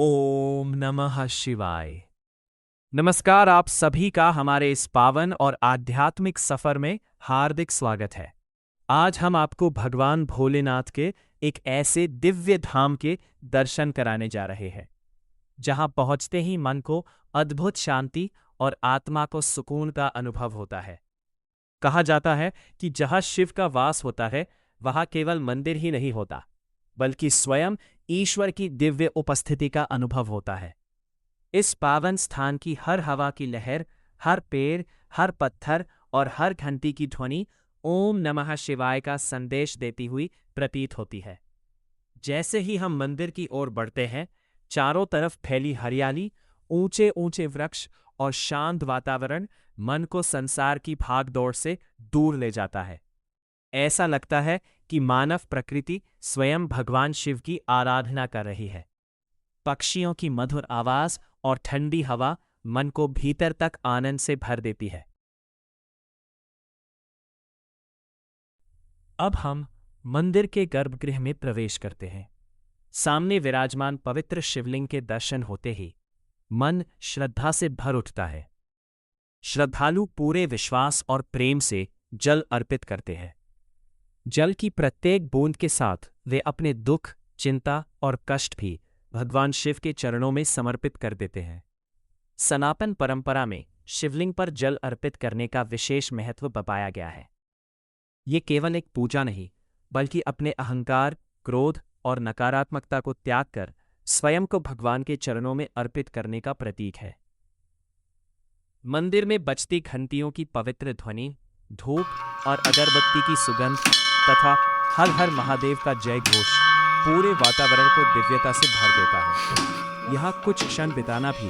ओम नमः शिवाय। नमस्कार, आप सभी का हमारे इस पावन और आध्यात्मिक सफर में हार्दिक स्वागत है। आज हम आपको भगवान भोलेनाथ के एक ऐसे दिव्य धाम के दर्शन कराने जा रहे हैं जहां पहुंचते ही मन को अद्भुत शांति और आत्मा को सुकून का अनुभव होता है। कहा जाता है कि जहां शिव का वास होता है वहां केवल मंदिर ही नहीं होता, बल्कि स्वयं ईश्वर की दिव्य उपस्थिति का अनुभव होता है। इस पावन स्थान की हर हवा की लहर, हर पेड़, हर पत्थर और हर घंटी की ध्वनि ओम नमः शिवाय का संदेश देती हुई प्रतीत होती है। जैसे ही हम मंदिर की ओर बढ़ते हैं, चारों तरफ फैली हरियाली, ऊंचे ऊंचे वृक्ष और शांत वातावरण मन को संसार की भागदौड़ से दूर ले जाता है। ऐसा लगता है कि मानव प्रकृति स्वयं भगवान शिव की आराधना कर रही है। पक्षियों की मधुर आवाज और ठंडी हवा मन को भीतर तक आनंद से भर देती है। अब हम मंदिर के गर्भगृह में प्रवेश करते हैं। सामने विराजमान पवित्र शिवलिंग के दर्शन होते ही मन श्रद्धा से भर उठता है। श्रद्धालु पूरे विश्वास और प्रेम से जल अर्पित करते हैं। जल की प्रत्येक बूंद के साथ वे अपने दुख, चिंता और कष्ट भी भगवान शिव के चरणों में समर्पित कर देते हैं। सनातन परंपरा में शिवलिंग पर जल अर्पित करने का विशेष महत्व बताया गया है। ये केवल एक पूजा नहीं, बल्कि अपने अहंकार, क्रोध और नकारात्मकता को त्याग कर स्वयं को भगवान के चरणों में अर्पित करने का प्रतीक है। मंदिर में बजती घंटियों की पवित्र ध्वनि, धूप और अगरबत्ती की सुगंध तथा हर हर महादेव का जय घोष पूरे वातावरण को दिव्यता से भर देता है। यहाँ कुछ क्षण बिताना भी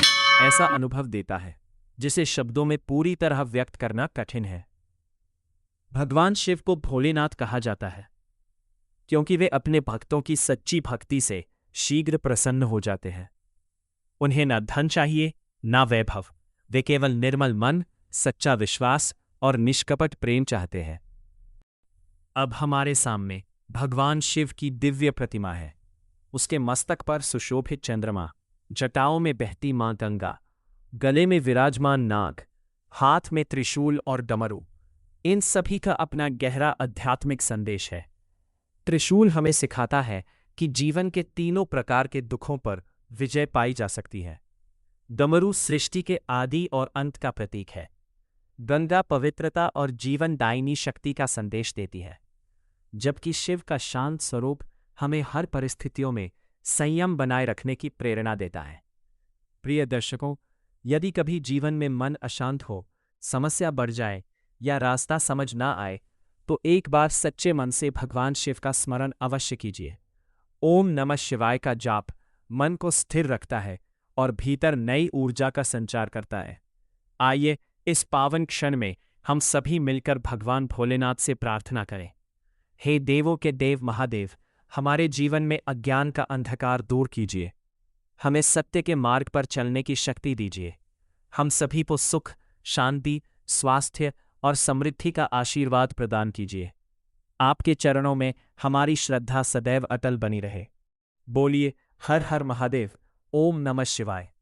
ऐसा अनुभव देता है जिसे शब्दों में पूरी तरह व्यक्त करना कठिन है। भगवान शिव को भोलेनाथ कहा जाता है क्योंकि वे अपने भक्तों की सच्ची भक्ति से शीघ्र प्रसन्न हो जाते हैं। उन्हें न धन चाहिए, न वैभव। वे केवल निर्मल मन, सच्चा विश्वास और निष्कपट प्रेम चाहते हैं। अब हमारे सामने भगवान शिव की दिव्य प्रतिमा है। उसके मस्तक पर सुशोभित चंद्रमा, जटाओं में बहती मां गंगा, गले में विराजमान नाग, हाथ में त्रिशूल और डमरू, इन सभी का अपना गहरा आध्यात्मिक संदेश है। त्रिशूल हमें सिखाता है कि जीवन के तीनों प्रकार के दुखों पर विजय पाई जा सकती है। डमरू सृष्टि के आदि और अंत का प्रतीक है। गंगा पवित्रता और जीवनदायिनी शक्ति का संदेश देती है, जबकि शिव का शांत स्वरूप हमें हर परिस्थितियों में संयम बनाए रखने की प्रेरणा देता है। प्रिय दर्शकों, यदि कभी जीवन में मन अशांत हो, समस्या बढ़ जाए या रास्ता समझ ना आए, तो एक बार सच्चे मन से भगवान शिव का स्मरण अवश्य कीजिए। ओम नमः शिवाय का जाप मन को स्थिर रखता है और भीतर नई ऊर्जा का संचार करता है। आइए इस पावन क्षण में हम सभी मिलकर भगवान भोलेनाथ से प्रार्थना करें। हे देवों के देव महादेव, हमारे जीवन में अज्ञान का अंधकार दूर कीजिए। हमें सत्य के मार्ग पर चलने की शक्ति दीजिए। हम सभी को सुख, शांति, स्वास्थ्य और समृद्धि का आशीर्वाद प्रदान कीजिए। आपके चरणों में हमारी श्रद्धा सदैव अटल बनी रहे। बोलिए हर हर महादेव। ओम नमः शिवाय।